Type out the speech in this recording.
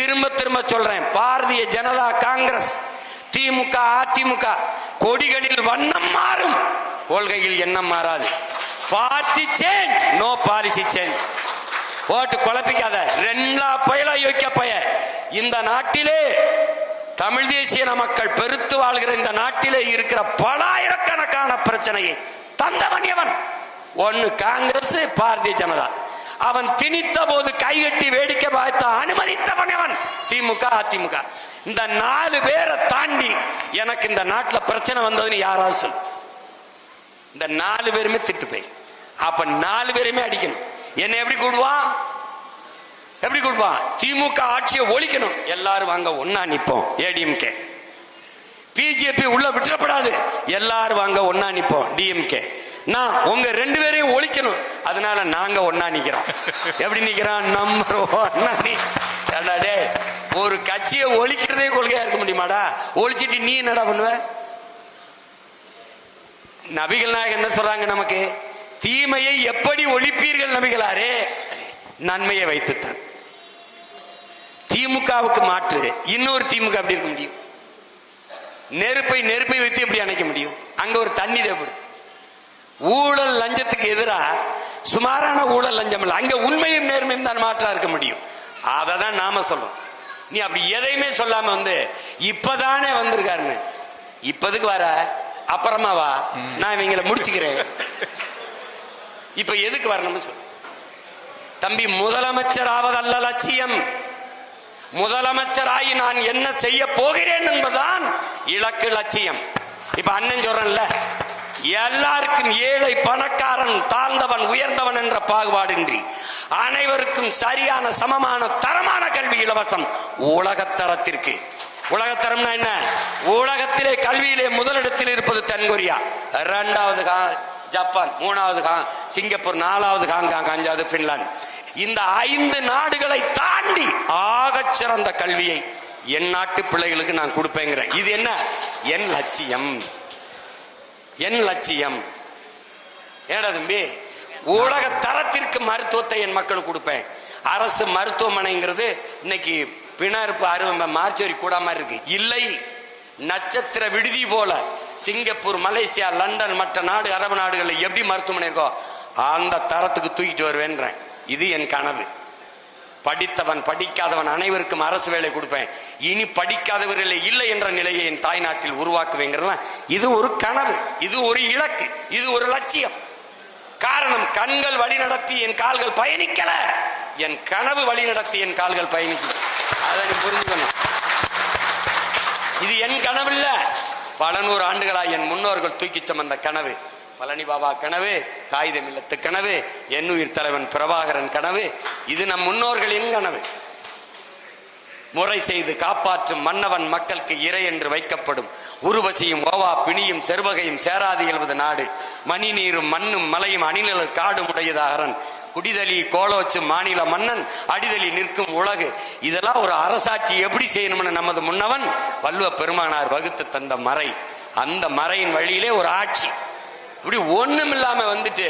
திரும்ப திரும்ப சொல்றேன், பாரதிய ஜனதா காங்கிரஸ், திமுக, அதிமுக கொடிகளில் வண்ணம் மாறும், கொள்கையில் எண்ணம் மாறாது. Party change, no policy change. போட்டு குழப்பிக்காத. ரெண்டா பயல யோக்கிய பய. இந்த நாட்டிலே தமிழ் தேசிய மக்கள் பெருத்து வாழ்கிற இந்த நாட்டிலே இருக்கிற பலாயிரக்கணக்கான பிரச்சனையை தந்தவன் எவன்? ஒன்னு காங்கிரஸ், பாரதிய ஜனதா. அவன் திணித்த போது கைகட்டி வேடிக்கை பார்த்த அனுமதித்தவன் எவன்? திமுக, அதிமுக. இந்த 4 பேரை தாண்டி எனக்கு இந்த நாட்டில் பிரச்சனை வந்ததுன்னு யாராவது சொல்லு. இந்த 4 பேருமே திட்டு போய், அப்ப 4 பேருமே அடிக்கணும். என்ன எப்படி கூடுவான்? எப்படி கூடுவான்? திமுக ஆட்சியை ஒழிக்கணும், எல்லாரும் வாங்க ஒன்னா நிப்போம். ஏடிஎம்கே, பிஜேபி உள்ள விட்டுறப்படாது, எல்லாரும் வாங்க ஒன்னா நிப்போம். டிஎம்கே, நான் உங்க 2 பேரையும் ஒழிக்கணும், அதனால நாங்க ஒன்னா நிக்கிறோம். எப்படி நிக்கிறோம்? நம்பர் 1. ஒரு கட்சியை ஒழிக்கிறதே கொள்கையா இருக்க முடியுமாடா? ஒழிச்சிட்டு நீ என்னடா பண்ணுவ? நபிகள் நாயகம் என்ன சொல்றாங்க நமக்கு? தீமையை எப்படி ஒழிப்பீர்கள் நபிகளாரே? நன்மையை வைத்துத்தான். திமுகவுக்கு மாற்று இன்னொரு திமுக எப்படி இருக்க முடியும்? நெருப்பை வைத்து எப்படி அணைக்க முடியும்? அங்க ஒரு தண்ணி தேவைப்படுது. ஊழல் லஞ்சத்துக்கு எதிராக சுமாரான ஊழல் லஞ்சம் இல்லை, அங்க உண்மையும் நேர்மையும் தான் மாற்றா இருக்க முடியும். அதை தான் நாம சொல்றோம். நீ அப்படி எதையுமே சொல்லாம இப்பதானே வந்திருக்காருன்னு, இப்பதுக்கு வர அப்புறமா வா, நான் இவங்களை முடிச்சுக்கிறேன். இப்ப எதுக்கு வரணும்னு சொல்லு தம்பி. முதலமைச்சர் ஆவதல்ல லட்சியம், முதலமைச்சராகி நான் என்ன செய்ய போகிறேன் என்பதுதான் இலக்கு, லட்சியம். இப்ப அண்ணன் சொல்றேன்ல, எல்லாருக்கும் ஏழை பணக்காரன் தாழ்ந்தவன் உயர்ந்தவன் என்ற பாகுபாடின்றி அனைவருக்கும் சரியான சமமான தரமான கல்வி இலவசம். உலகத்தரத்திற்கு, உலகத்தரம்னா என்ன? உலகத்திலே கல்வியிலே முதலிடத்தில் இருப்பது தென்கொரியா, 2வது ஜப்பான், 3வது சிங்கப்பூர், 4வது ஹாங்காங், 5வது பின்லாந்து. இந்த 5 நாடுகளை தாண்டி ஆகச் சிறந்த கல்வியை என் நாட்டு பிள்ளைகளுக்கு நான் கொடுப்பேங்கிறேன். இது என்ன? என் லட்சியம், என் லட்சியம். ஏடா தம்பி, உலக தரத்திற்கு மருத்துவத்தை என் மக்களுக்கு கொடுப்பேன். அரசு மருத்துவமனைங்கிறது இன்னைக்கு பிணறுப்பு அறுவை மார்ச்சோரி கூட மாதிரி இருக்கு. இல்லை, நட்சத்திர விடுதி போல சிங்கப்பூர், மலேசியா, லண்டன், மற்ற நாடு, அரபு நாடுகளில் எப்படி மருத்துவமனை இருக்கோ அந்த தரத்துக்கு தூக்கிட்டு வருவேன்றேன். இது என் கனவு. படித்தவன் படிக்காதவன் அனைவருக்கும் அரசு வேலை கொடுப்பேன். இனி படிக்காதவர்களே இல்லை என்ற நிலையை என் தாய்நாட்டில் உருவாக்குவேங்கிறதுலாம் இது ஒரு கனவு, இது ஒரு இலக்கு, இது ஒரு லட்சியம். காரணம், கண்கள் வழி நடத்தி என் கால்கள் பயணிக்கல, என் கனவு வழி நடத்தி என் கால்கள் பயணிக்கும். அதை நீ புரிஞ்சுக்கணும். இது என் கனவு இல்ல, பல 100 ஆண்டுகளாய் என் முன்னோர்கள் தூக்கி சுமந்த கனவு. பழனி பாபா கனவு, காகிதம் இல்லத்து கனவு, எண்ணுயிர் தலைவன் பிரபாகரன் கனவு. இது நம் முன்னோர்களின் கனவு. முறை செய்து காப்பாற்றும் மன்னவன் மக்களுக்கு இறை என்று வைக்கப்படும். உருவசியும் ஓவா பிணியும் செருவகையும் சேராது எழுவது நாடு. மணி நீரும் மண்ணும் மலையும் அணிநில காடும் உடையதாகரன். குடிதலி கோலோச்சு மாநில மன்னன், அடிதலி நிற்கும் உலகு. இதெல்லாம் ஒரு அரசாட்சி எப்படி செய்யணும்னு நமது முன்னவன் வள்ளுவ பெருமானார் வகுத்து தந்த மறை. அந்த மறையின் வழியிலே ஒரு ஆட்சி. இப்படி ஒண்ணும் இல்லாம வந்துட்டு